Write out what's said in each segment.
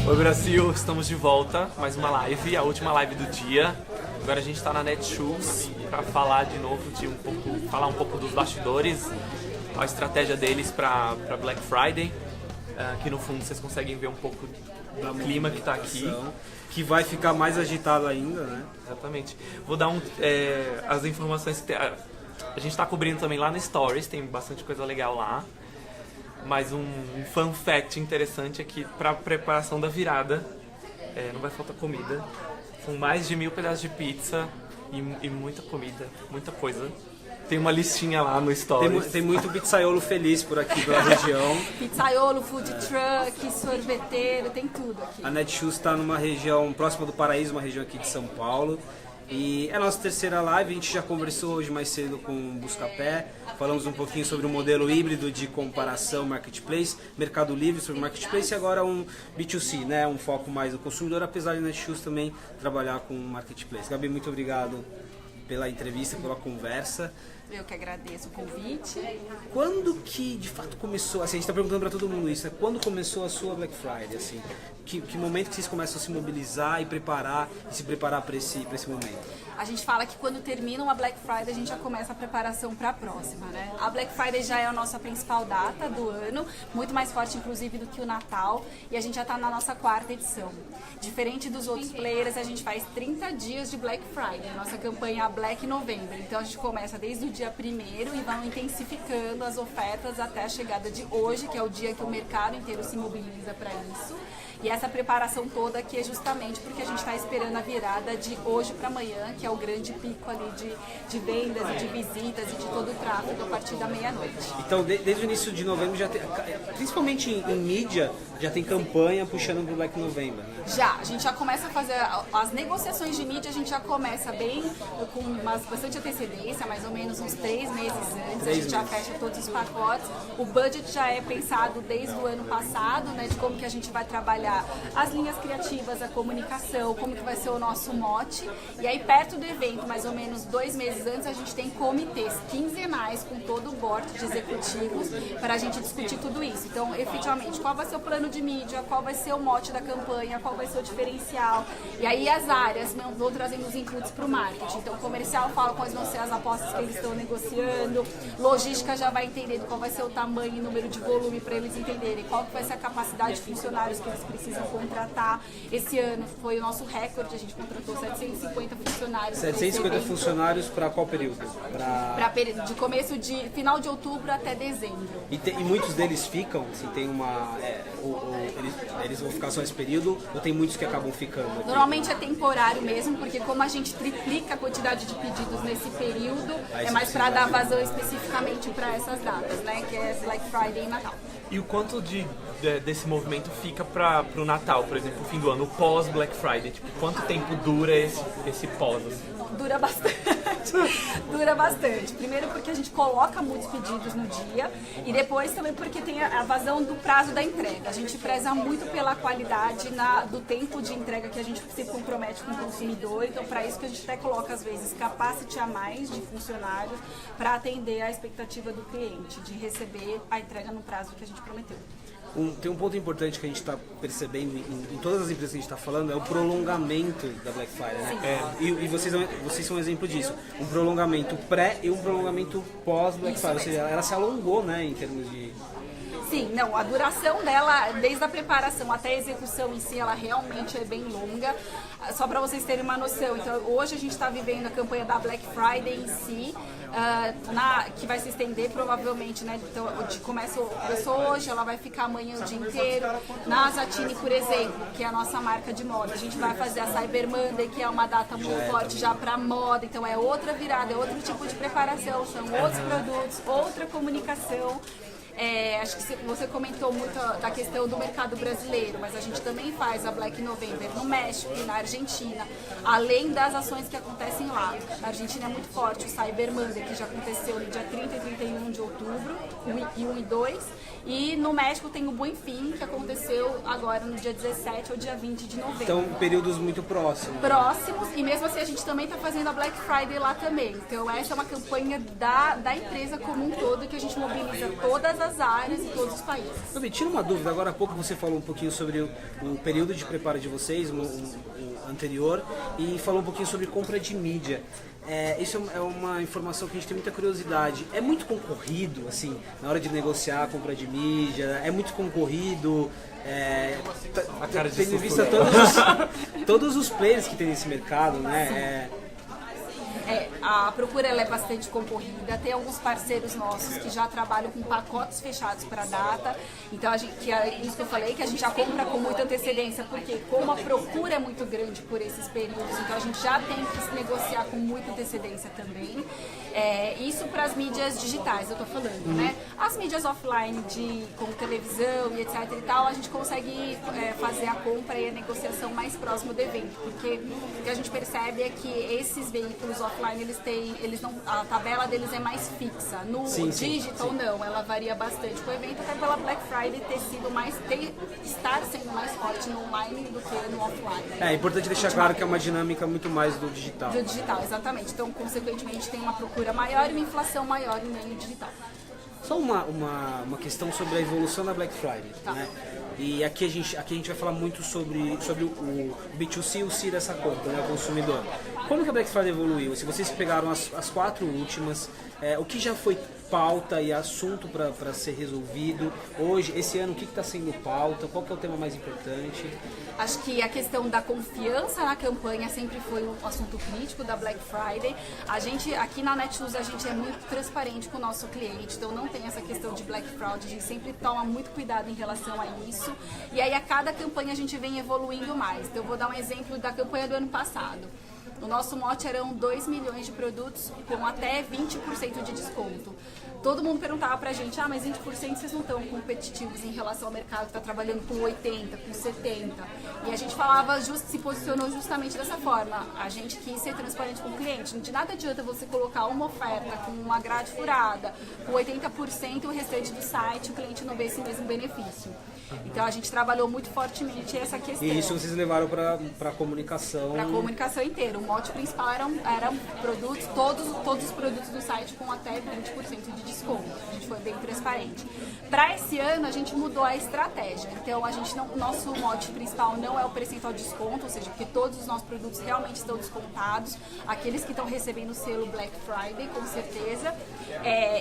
Oi Brasil, estamos de volta, mais uma live, a última live do dia. Agora a gente está na Netshoes para falar de novo falar um pouco dos bastidores, a estratégia deles para Black Friday. Aqui no fundo vocês conseguem ver um pouco do clima que está aqui. Que vai ficar mais agitado ainda, né? Exatamente. Vou dar as informações que a gente está cobrindo também lá no Stories, tem bastante coisa legal lá. Mas um fun fact interessante é que para a preparação da virada não vai faltar comida. São mais de 1000 pedaços de pizza e muita comida, muita coisa. Tem uma listinha lá no Stories. Tem muito pizzaiolo feliz por aqui pela região. Pizzaiolo, food truck, sorveteiro, tem tudo aqui. A Netshoes está numa região próxima do Paraíso, uma região aqui de São Paulo. E é a nossa terceira live, a gente já conversou hoje mais cedo com o Buscapé, falamos um pouquinho sobre o modelo híbrido de comparação Marketplace, Mercado Livre sobre Marketplace e agora um B2C, né? Um foco mais no consumidor, apesar de Netshoes também trabalhar com Marketplace. Gabi, muito obrigado pela entrevista, pela conversa. Eu que agradeço o convite. Quando que de fato começou, assim, a gente está perguntando para todo mundo isso, né? Quando começou a sua Black Friday, assim? Que momento que vocês começam a se mobilizar e se preparar para esse momento? A gente fala que quando termina uma Black Friday, a gente já começa a preparação para a próxima, né? A Black Friday já é a nossa principal data do ano, muito mais forte inclusive do que o Natal, e a gente já está na nossa 4ª edição. Diferente dos outros players, a gente faz 30 dias de Black Friday, a nossa campanha é Black November. Então a gente começa desde o dia 1º e vão intensificando as ofertas até a chegada de hoje, que é o dia que o mercado inteiro se mobiliza para isso. E essa preparação toda aqui é justamente porque a gente está esperando a virada de hoje para amanhã, que é o grande pico ali de vendas e de visitas e de todo o tráfego a partir da meia-noite. Então, desde o início de novembro, já tem, principalmente em mídia, já tem campanha puxando para o Black November, né? Já, a gente já começa a fazer as negociações de mídia, a gente já começa bem com bastante antecedência, mais ou menos uns 3 meses antes, a gente já fecha todos os pacotes. O budget já é pensado desde o ano passado, né, de como que a gente vai trabalhar as linhas criativas, a comunicação, como que vai ser o nosso mote. E aí perto do evento, mais ou menos 2 meses antes, a gente tem comitês quinzenais com todo o board de executivos para a gente discutir tudo isso. Então, efetivamente, qual vai ser o plano de mídia, qual vai ser o mote da campanha, qual vai ser o diferencial. E aí as áreas vão trazendo os inputs para o marketing. Então, o comercial fala quais vão ser as apostas que eles estão negociando, logística já vai entendendo qual vai ser o tamanho e número de volume para eles entenderem, qual que vai ser a capacidade de funcionários que eles precisam contratar. Esse ano foi o nosso recorde, a gente contratou 750 funcionários. 750 funcionários para qual período? De final de outubro até dezembro. E muitos deles ficam, assim, tem uma... eles vão ficar só esse período ou tem muitos que acabam ficando aqui? Normalmente é temporário mesmo, porque como a gente triplica a quantidade de pedidos nesse período, é mais para dar vazão especificamente para essas datas, né? Que é Black Friday e Natal. E o quanto desse movimento fica para o Natal, por exemplo, o fim do ano, o pós Black Friday? Tipo, quanto tempo dura esse pós? Assim? Dura bastante. Dura bastante. Primeiro porque a gente coloca muitos pedidos no dia e depois também porque tem a vazão do prazo da entrega. A gente preza muito pela qualidade do tempo de entrega que a gente se compromete com o consumidor. Então, para isso que a gente até coloca, às vezes, capacity a mais de funcionários para atender a expectativa do cliente, de receber a entrega no prazo que a gente prometeu. Tem um ponto importante que a gente está percebendo em todas as empresas que a gente está falando, é o prolongamento da Black Friday, né? E vocês são um exemplo disso. Um prolongamento pré e um prolongamento pós Black Friday. Ou seja, ela se alongou, né, em termos de... Sim, não, a duração dela, desde a preparação até a execução em si, ela realmente é bem longa. Só para vocês terem uma noção, então hoje a gente está vivendo a campanha da Black Friday em si, que vai se estender provavelmente, né? Então começou hoje, ela vai ficar amanhã o dia inteiro. Na Zatini, por exemplo, que é a nossa marca de moda, a gente vai fazer a Cyber Monday, que é uma data muito forte já para moda, então é outra virada, é outro tipo de preparação, são outros produtos, outra comunicação. Acho que você comentou muito da questão do mercado brasileiro, mas a gente também faz a Black November no México e na Argentina, além das ações que acontecem lá. Na Argentina é muito forte o Cyber Monday, que já aconteceu no dia 30 e 31 de outubro, 1 e 2, e no México tem o Buen Fin, que aconteceu agora no dia 17 ou dia 20 de novembro. Então, períodos muito próximos. Próximos, e mesmo assim a gente também está fazendo a Black Friday lá também. Então essa é uma campanha da empresa como um todo, que a gente mobiliza todas as áreas e todos os países. Gabi, tira uma dúvida, agora há pouco você falou um pouquinho sobre o período de preparo de vocês, o anterior, e falou um pouquinho sobre compra de mídia. Isso é uma informação que a gente tem muita curiosidade. É muito concorrido, assim, na hora de negociar a compra de mídia? É muito concorrido? Tendo em vista todos os players que tem nesse mercado, né? A procura ela é bastante concorrida, tem alguns parceiros nossos que já trabalham com pacotes fechados para a data, então isso que eu falei, que a gente já compra com muita antecedência, porque como a procura é muito grande por esses períodos, então a gente já tem que se negociar com muita antecedência também. Isso para as mídias digitais, eu estou falando, né? As mídias offline, como televisão e etc e tal, a gente consegue fazer a compra e a negociação mais próximo do evento, porque o que a gente percebe é que esses veículos offline, a tabela deles é mais fixa. No digital, não, ela varia bastante com o evento, até pela Black Friday estar sendo mais forte no online do que no offline. É importante deixar claro que é uma dinâmica muito mais do digital. Do digital, exatamente. Então, consequentemente, tem uma procura maior e uma inflação maior no meio digital. Só uma questão sobre a evolução da Black Friday, né? E aqui a gente vai falar muito sobre o B2C e o C dessa compra, né, o consumidor. Como que a Black Friday evoluiu? Se vocês pegaram as 4 últimas, o que já foi pauta e assunto para ser resolvido hoje, esse ano, o que está sendo pauta? Qual que é o tema mais importante? Acho que a questão da confiança na campanha sempre foi um assunto crítico da Black Friday. A gente, aqui na Netshoes, a gente é muito transparente com o nosso cliente, então não tem essa questão de Black Fraud, a gente sempre toma muito cuidado em relação a isso. E aí a cada campanha a gente vem evoluindo mais. Então eu vou dar um exemplo da campanha do ano passado. O nosso mote eram 2 milhões de produtos com até 20% de desconto. Todo mundo perguntava pra gente, mas 20% vocês não estão competitivos em relação ao mercado que está trabalhando com 80%, com 70%. E a gente falava, se posicionou justamente dessa forma. A gente quis ser transparente com o cliente. De nada adianta você colocar uma oferta com uma grade furada, com 80% e o restante do site, o cliente não vê esse mesmo benefício. Então a gente trabalhou muito fortemente essa questão. E isso vocês levaram para a comunicação? Para a comunicação inteira. O mote principal eram produtos, todos os produtos do site com até 20% de desconto. A gente foi bem transparente. Para esse ano a gente mudou a estratégia. Então nosso mote principal não é o percentual de desconto, ou seja, porque todos os nossos produtos realmente estão descontados. Aqueles que estão recebendo o selo Black Friday, com certeza.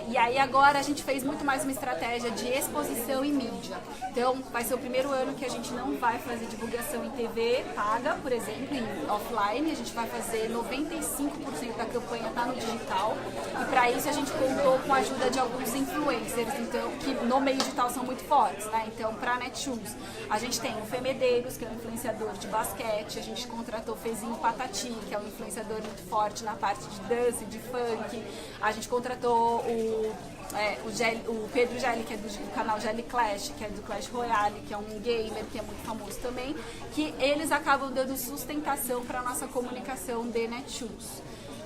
E aí agora a gente fez muito mais uma estratégia de exposição e mídia. Então vai ser o primeiro ano que a gente não vai fazer divulgação em TV paga, por exemplo, em offline. A gente vai fazer 95% da campanha tá no digital. E para isso a gente contou com a ajuda de alguns influencers, então, que no meio digital são muito fortes, né? Então, para a Netshoes, a gente tem o Fê Medeiros, que é um influenciador de basquete. A gente contratou o Fezinho Patati, que é um influenciador muito forte na parte de dança, de funk. A gente contratou o Pedro Gelli, que é do canal Gelli Clash, que é do Clash Royale, que é um gamer que é muito famoso também, que eles acabam dando sustentação para a nossa comunicação de Netshoes.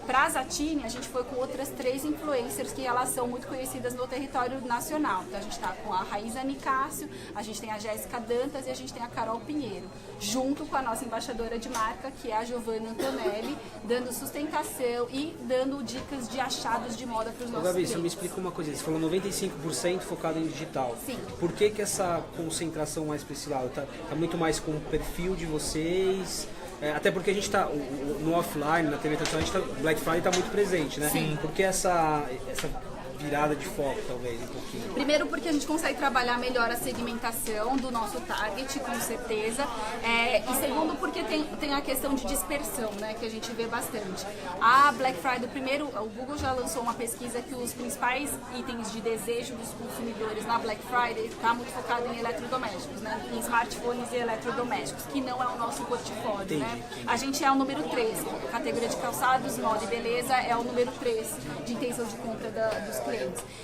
Para a Zattini, a gente foi com outras 3 influencers que elas são muito conhecidas no território nacional. Então a gente está com a Raíza Nicásio, a gente tem a Jéssica Dantas e a gente tem a Carol Pinheiro, junto com a nossa embaixadora de marca, que é a Giovanna Antonelli, dando sustentação e dando dicas de achados de moda para os nossos Gabi, clientes. você me explica uma coisa, você falou 95% focado em digital. Sim. Por que essa concentração mais para esse lado? Tá muito mais com o perfil de vocês? Até porque a gente está no offline, na TV tradicional, Black Friday está muito presente, né? Sim. Por que essa virada de foco, talvez, um pouquinho? Primeiro porque a gente consegue trabalhar melhor a segmentação do nosso target, com certeza. E segundo porque tem a questão de dispersão, né, que a gente vê bastante. A Black Friday, primeiro, o Google já lançou uma pesquisa que os principais itens de desejo dos consumidores na Black Friday está muito focado em eletrodomésticos, né, em smartphones e eletrodomésticos, que não é o nosso portfólio, né? A gente é o número 3, categoria de calçados, moda e beleza é o número 3 de intenção de compra dos clientes.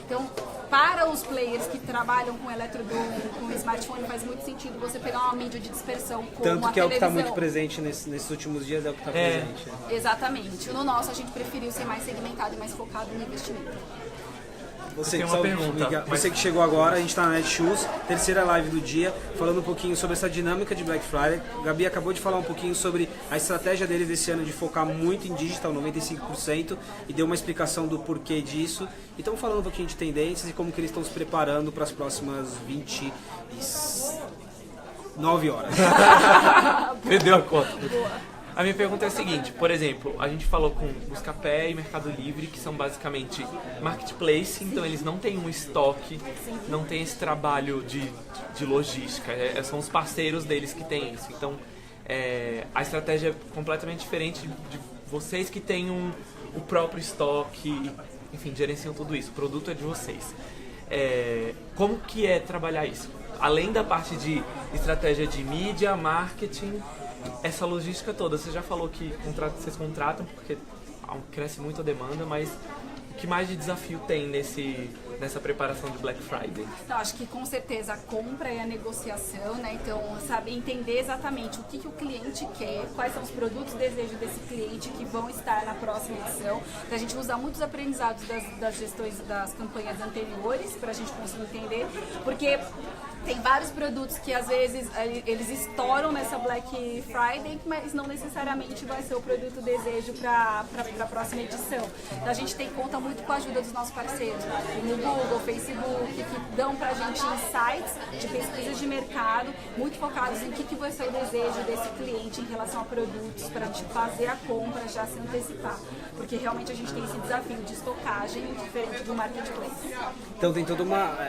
Então, para os players que trabalham com eletrodoméstico, com smartphone, faz muito sentido você pegar uma mídia de dispersão como Tanto a que é o que está televisão. muito presente nesses últimos dias, é o que está presente. Exatamente. No nosso, a gente preferiu ser mais segmentado e mais focado no investimento. Você, tem uma pergunta. Você que chegou agora, a gente está na Netshoes, terceira live do dia, falando um pouquinho sobre essa dinâmica de Black Friday. A Gabi acabou de falar um pouquinho sobre a estratégia deles esse ano de focar muito em digital, 95%, e deu uma explicação do porquê disso. E estamos falando um pouquinho de tendências e como que eles estão se preparando para as próximas 29 horas. Perdeu a conta. A minha pergunta é a seguinte, por exemplo, a gente falou com Buscapé e Mercado Livre, que são basicamente marketplace, então eles não têm um estoque, não tem esse trabalho de logística, são os parceiros deles que têm isso. Então, a estratégia é completamente diferente de vocês que têm o próprio estoque, enfim, gerenciam tudo isso, o produto é de vocês. Como que é trabalhar isso? Além da parte de estratégia de mídia, marketing, essa logística toda, você já falou que vocês contratam porque cresce muito a demanda, mas o que mais de desafio tem nessa preparação de Black Friday? Então, acho que com certeza a compra e a negociação, né? Então, saber entender exatamente o que o cliente quer, quais são os produtos e desejos desse cliente que vão estar na próxima edição. Então, a gente usa muitos aprendizados das gestões das campanhas anteriores para a gente conseguir entender, porque tem vários produtos que às vezes eles estouram nessa Black Friday, mas não necessariamente vai ser o produto desejo para a próxima edição. Então a gente conta muito com a ajuda dos nossos parceiros, no Google, Facebook, que dão pra gente insights de pesquisas de mercado, muito focados em que vai ser o desejo desse cliente em relação a produtos, para a gente fazer a compra, já se antecipar. Porque realmente a gente tem esse desafio de estocagem diferente do marketplace. Então tem toda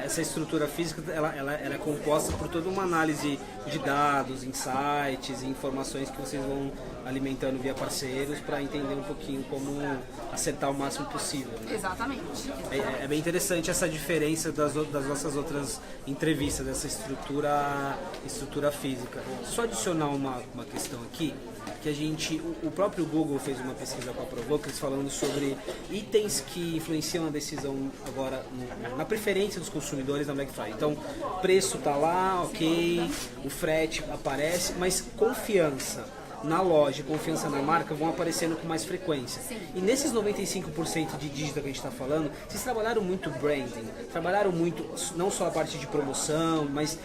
essa estrutura física, ela é composta por toda uma análise de dados, insights e informações que vocês vão alimentando via parceiros para entender um pouquinho como acertar o máximo possível. Né? Exatamente. É bem interessante essa diferença das nossas outras entrevistas, dessa estrutura física. Só adicionar uma questão aqui, que o próprio Google fez uma pesquisa com a Provocus falando sobre itens que influenciam a decisão agora na preferência dos consumidores na Black Friday. Então, preço tá lá, ok, o frete aparece, mas confiança na loja, confiança na marca vão aparecendo com mais frequência. Sim. E nesses 95% de digital que a gente está falando, vocês trabalharam muito branding, trabalharam muito, não só a parte de promoção, mas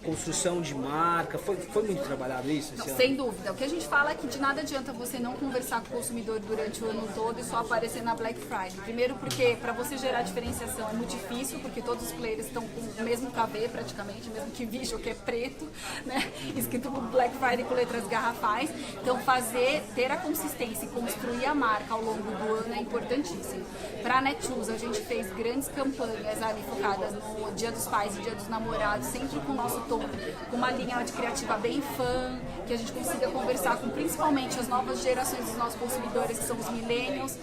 construção de marca, foi muito trabalhado isso? Não, sem dúvida. O que a gente fala é que de nada adianta você não conversar com o consumidor durante o ano todo e só aparecer na Black Friday. Primeiro porque para você gerar diferenciação é muito difícil, porque todos os players estão com o mesmo KV praticamente, mesmo que visual, que é preto, né? Escrito com Black Friday com letras garrafais. Então ter a consistência e construir a marca ao longo do ano é importantíssimo. Para a Netshoes a gente fez grandes campanhas ali focadas no Dia dos Pais e Dia dos Namorados, sempre com o nosso tom, com uma linha de criativa bem fã, que a gente consiga conversar com principalmente as novas gerações dos nossos consumidores, que são os millennials,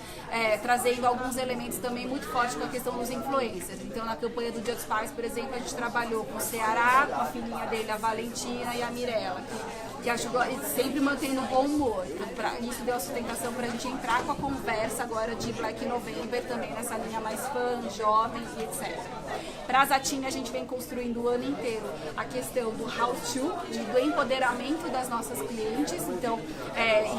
trazendo alguns elementos também muito fortes com a questão dos influencers. Então, na campanha do Dia dos Pais, por exemplo, a gente trabalhou com o Ceará, com a filhinha dele, a Valentina, e a Mirella, que ajudou, sempre mantendo um bom humor. Então, isso deu a sustentação para a gente entrar com a conversa agora de Black November, também nessa linha mais fã, jovem e etc. Para a Zattini, a gente vem construindo o ano inteiro a questão do how to, do empoderamento das nossas clientes. Então,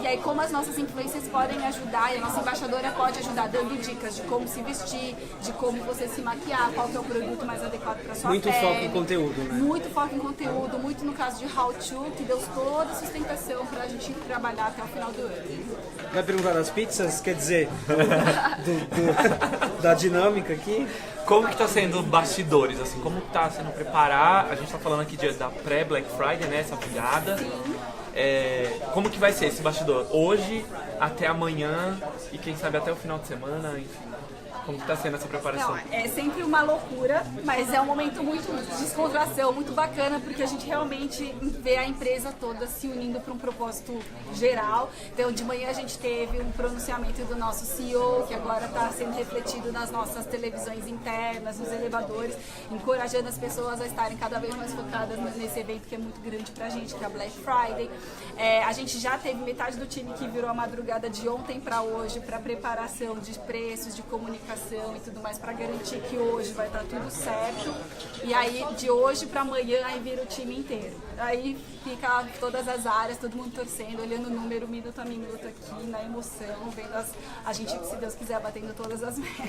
e aí como as nossas influências podem ajudar, e a nossa embaixadora pode ajudar dando dicas de como se vestir, de como você se maquiar, qual que é o produto mais adequado para sua muito pele. Muito foco em conteúdo, né? Muito foco em conteúdo, muito no caso de how to, que deu toda a sustentação para a gente trabalhar até o final do ano. Vai perguntar das pizzas? Quer dizer, da dinâmica aqui? Como que tá sendo bastidores, assim, como que tá sendo preparar, a gente tá falando aqui da pré-Black Friday, né, essa virada. Como que vai ser esse bastidor? Hoje, até amanhã e quem sabe até o final de semana, enfim. Como que tá sendo essa preparação? Não, é sempre uma loucura, mas é um momento muito de descontração, muito bacana, porque a gente realmente vê a empresa toda se unindo para um propósito geral. Então, de manhã a gente teve um pronunciamento do nosso CEO, que agora está sendo refletido nas nossas televisões internas, nos elevadores, encorajando as pessoas a estarem cada vez mais focadas nesse evento que é muito grande pra gente, que é a Black Friday. A gente já teve metade do time que virou a madrugada de ontem para hoje, para preparação de preços, de comunicação e tudo mais, para garantir que hoje vai estar tudo certo. E aí, de hoje para amanhã, aí vira o time inteiro. Aí fica todas as áreas, todo mundo torcendo, olhando o número minuto a minuto aqui, na emoção, vendo a gente, se Deus quiser, batendo todas as metas.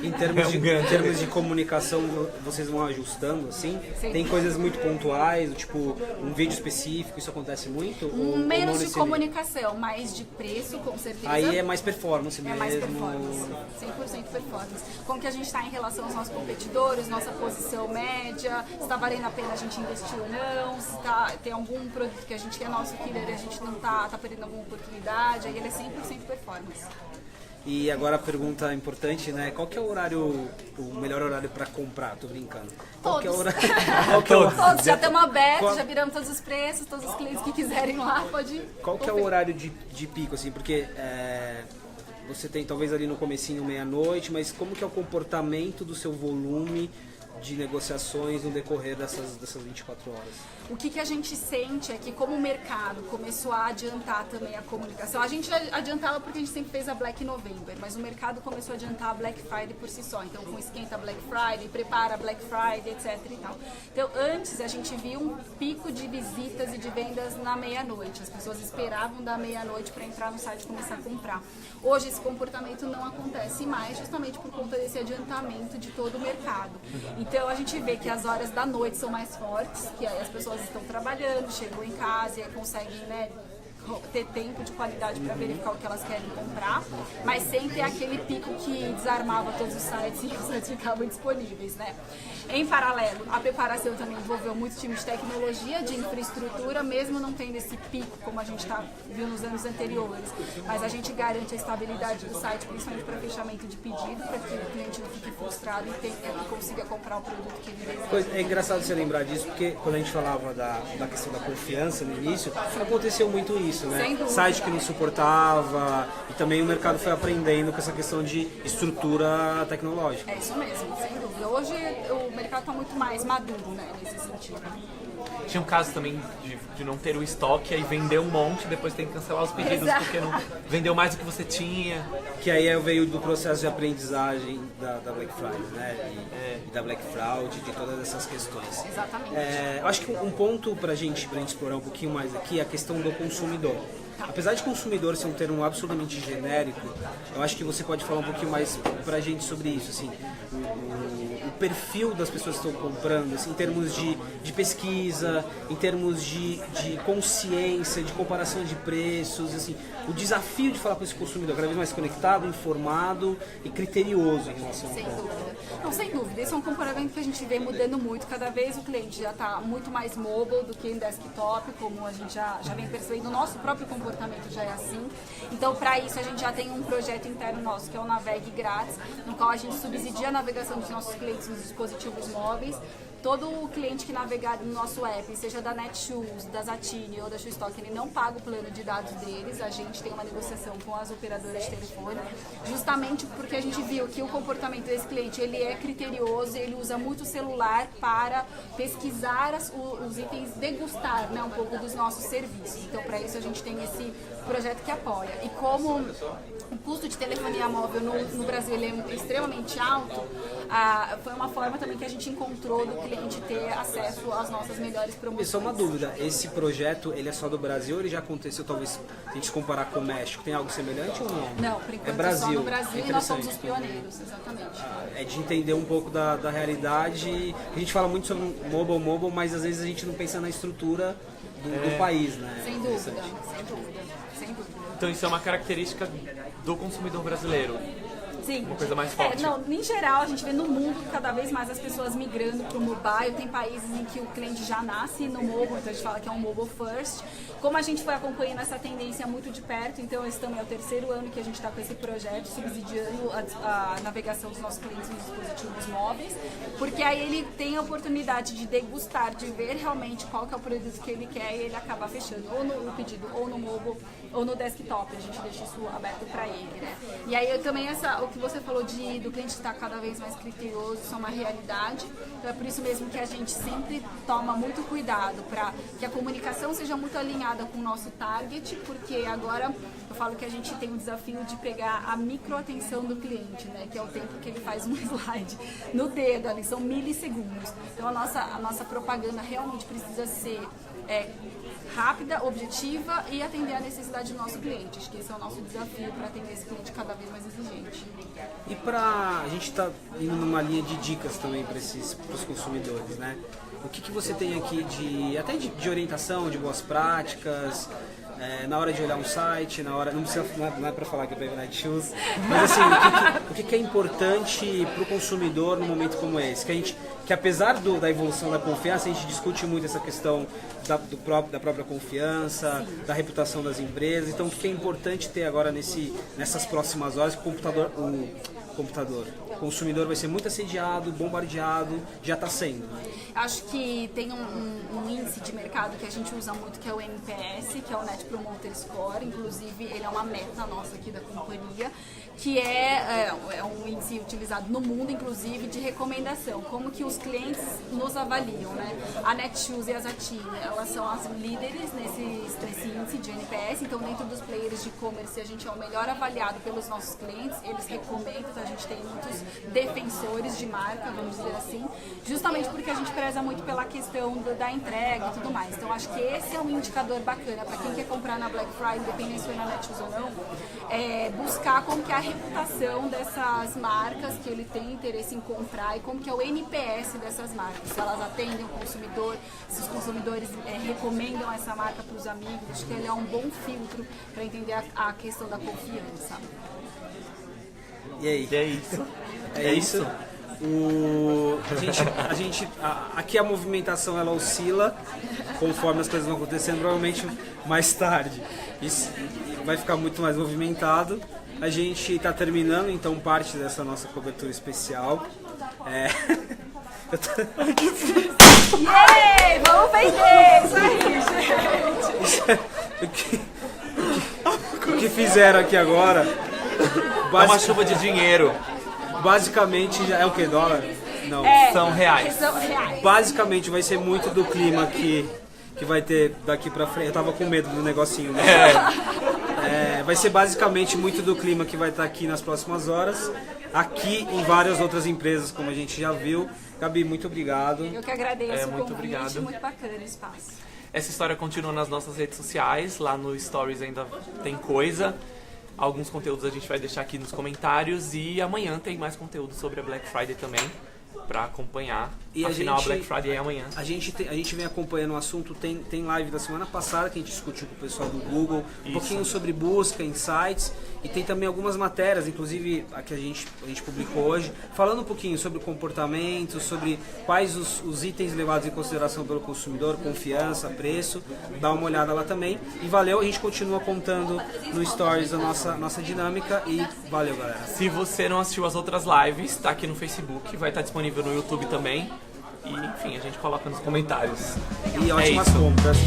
Em termos de comunicação, vocês vão ajustando, assim? Sim. Tem coisas muito pontuais, tipo um vídeo específico, isso acontece muito? Menos de comunicação, mais de preço, com certeza. Aí é mais performance mesmo. É mais performance, 100% performance. Como que a gente está em relação aos nossos competidores, nossa posição média, se está valendo a pena a gente investir ou não, se tem algum produto que a gente quer nosso killer e a gente não tá perdendo alguma oportunidade, aí ele é 100% performance. E agora a pergunta importante, né? Qual que é o melhor horário para comprar? Tô brincando. Qual que é o horário? Todos, já estamos abertos, já viramos todos os preços, todos os clientes que quiserem lá, pode ir. Qual que é o horário de pico, assim? Porque você tem talvez ali no comecinho meia-noite, mas como que é o comportamento do seu volume de negociações no decorrer dessas 24 horas? O que a gente sente é que como o mercado começou a adiantar também a comunicação, a gente adiantava porque a gente sempre fez a Black November, mas o mercado começou a adiantar a Black Friday por si só. Então, com esquenta Black Friday, prepara Black Friday, etc e tal. Então, antes a gente via um pico de visitas e de vendas na meia-noite. As pessoas esperavam da meia-noite para entrar no site e começar a comprar. Hoje esse comportamento não acontece mais, justamente por conta desse adiantamento de todo o mercado. Então, a gente vê que as horas da noite são mais fortes, que aí as pessoas estão trabalhando, chegam em casa e aí conseguem, né, ter tempo de qualidade para verificar o que elas querem comprar, mas sem ter aquele pico que desarmava todos os sites e os sites ficavam disponíveis, né? Em paralelo, a preparação também envolveu muito time de tecnologia, de infraestrutura, mesmo não tendo esse pico como a gente viu nos anos anteriores, mas a gente garante a estabilidade do site, principalmente para fechamento de pedido, para que o cliente não fique frustrado e consiga comprar o produto que ele deseja. É engraçado você lembrar disso, porque quando a gente falava da questão da confiança no início, aconteceu muito isso, né? Site que não suportava, e também o mercado foi aprendendo com essa questão de estrutura tecnológica. É isso mesmo, sem dúvida. Hoje o mercado está muito mais maduro, né, nesse sentido. Tinha um caso também de não ter o estoque, aí vender um monte, depois tem que cancelar os pedidos. Exato. Porque não vendeu mais do que você tinha. Que aí veio do processo de aprendizagem da Black Friday, né? E da Black Fraud, de todas essas questões. Exatamente. Eu acho que um ponto pra gente explorar um pouquinho mais aqui é a questão do consumidor. Apesar de consumidor ser um termo absolutamente genérico, eu acho que você pode falar um pouquinho mais pra gente sobre isso, assim, o perfil das pessoas que estão comprando, assim, em termos de pesquisa, em termos de consciência, de comparação de preços, assim, o desafio de falar com esse consumidor cada vez mais conectado, informado e criterioso em relação ao dúvida. Não, sem dúvida. Esse é um comportamento que a gente vê mudando muito. Cada vez o cliente já está muito mais mobile do que em desktop, como a gente já vem percebendo. O nosso próprio comportamento já é assim. Então, para isso, a gente já tem um projeto interno nosso, que é o Navegue Grátis, no qual a gente subsidia a navegação dos nossos clientes nos dispositivos móveis. Todo o cliente que navegar no nosso app, seja da Netshoes, da Zattini ou da Shoestock, ele não paga o plano de dados deles. A gente tem uma negociação com as operadoras de telefone, justamente porque a gente viu que o comportamento desse cliente ele é criterioso, ele usa muito o celular para pesquisar os itens, degustar, né, um pouco dos nossos serviços. Então, para isso, a gente tem esse projeto que apoia. E como o custo de telefonia móvel no Brasil ele é extremamente alto, foi uma forma também que a gente encontrou do cliente ter acesso às nossas melhores promoções. E só uma dúvida, esse projeto ele é só do Brasil ou ele já aconteceu, talvez, a gente comparar com o México, tem algo semelhante ou não? Não, por enquanto é Brasil. Só no Brasil e nós somos os pioneiros, exatamente. É de entender um pouco da realidade, a gente fala muito sobre mobile, mas às vezes a gente não pensa na estrutura do país, né? Sem dúvida, sem dúvida, sem dúvida. Então isso é uma característica do consumidor brasileiro. Sim. Uma coisa mais forte. Não, em geral, a gente vê no mundo cada vez mais as pessoas migrando para o mobile. Tem países em que o cliente já nasce no mobile, então a gente fala que é um mobile first. Como a gente foi acompanhando essa tendência muito de perto, então esse também é o terceiro ano que a gente está com esse projeto, subsidiando a navegação dos nossos clientes nos dispositivos móveis, porque aí ele tem a oportunidade de degustar, de ver realmente qual que é o produto que ele quer e ele acaba fechando ou no pedido ou no mobile ou no desktop, a gente deixa isso aberto para ele, né? E aí também o que você falou do cliente estar cada vez mais criterioso, isso é uma realidade, então é por isso mesmo que a gente sempre toma muito cuidado para que a comunicação seja muito alinhada com o nosso target, porque agora eu falo que a gente tem o desafio de pegar a microatenção do cliente, né? Que é o tempo que ele faz um slide no dedo, ali são milissegundos. Então a nossa propaganda realmente precisa ser rápida, objetiva e atender a necessidade do nosso cliente. Acho que esse é o nosso desafio para atender esse cliente cada vez mais exigente. E a gente está indo numa linha de dicas também para os consumidores, né? O que você tem aqui de orientação, de boas práticas, na hora de olhar um site, não é para falar que é para Netshoes, mas assim, o que é importante para o consumidor num momento como esse? Que apesar da evolução da confiança, a gente discute muito essa questão da própria confiança, da reputação das empresas. Então, o que é importante ter agora nessas próximas horas? O consumidor vai ser muito assediado, bombardeado, já está sendo, né? Acho que tem um índice de mercado que a gente usa muito, que é o NPS, que é o Net Promoter Score. Inclusive, ele é uma meta nossa aqui da companhia, que é um índice utilizado no mundo, inclusive, de recomendação. Como que os clientes nos avaliam, né? A Netshoes e a Zattini, elas são as líderes nesse índice de NPS. Então, dentro dos players de e-commerce, a gente é o melhor avaliado pelos nossos clientes. Eles recomendam, então a gente tem muitos defensores de marca, vamos dizer assim, justamente porque a gente preza muito pela questão da entrega e tudo mais. Então, acho que esse é um indicador bacana para quem quer comprar na Black Friday, independente se for na Netshoes ou não, buscar como que é a reputação dessas marcas que ele tem interesse em comprar e como que é o NPS dessas marcas, se elas atendem o consumidor, se os consumidores recomendam essa marca para os amigos. Acho que ele é um bom filtro para entender a questão da confiança. E aí? E é isso. É isso. Aqui a movimentação ela oscila conforme as coisas vão acontecendo, provavelmente mais tarde isso vai ficar muito mais movimentado. A gente está terminando então parte dessa nossa cobertura especial. Yay! Vamos vender! Isso aí, gente! O que fizeram aqui agora? É uma chuva de dinheiro. Basicamente já é o que? Dólar? Não. São reais. São reais. Basicamente vai ser muito do clima que vai ter daqui pra frente. Eu tava com medo do negocinho, né? Vai ser basicamente muito do clima que vai estar aqui nas próximas horas. Aqui em várias outras empresas, como a gente já viu. Gabi, muito obrigado. Eu que agradeço o muito convite, obrigado. muito bacana o espaço. Essa história continua nas nossas redes sociais, lá no Stories ainda tem coisa. Alguns conteúdos a gente vai deixar aqui nos comentários e amanhã tem mais conteúdo sobre a Black Friday também para acompanhar. E afinal, a Black Friday é amanhã. A gente vem acompanhando o assunto, tem live da semana passada que a gente discutiu com o pessoal do Google, um pouquinho sobre busca, insights, e tem também algumas matérias, inclusive a que a gente publicou hoje, falando um pouquinho sobre o comportamento, sobre quais os itens levados em consideração pelo consumidor, confiança, preço, dá uma olhada lá também. E valeu, a gente continua contando no Stories a nossa dinâmica e valeu, galera. Se você não assistiu as outras lives, tá aqui no Facebook, vai estar disponível no YouTube também. E enfim, a gente coloca nos comentários. E ótimas compras.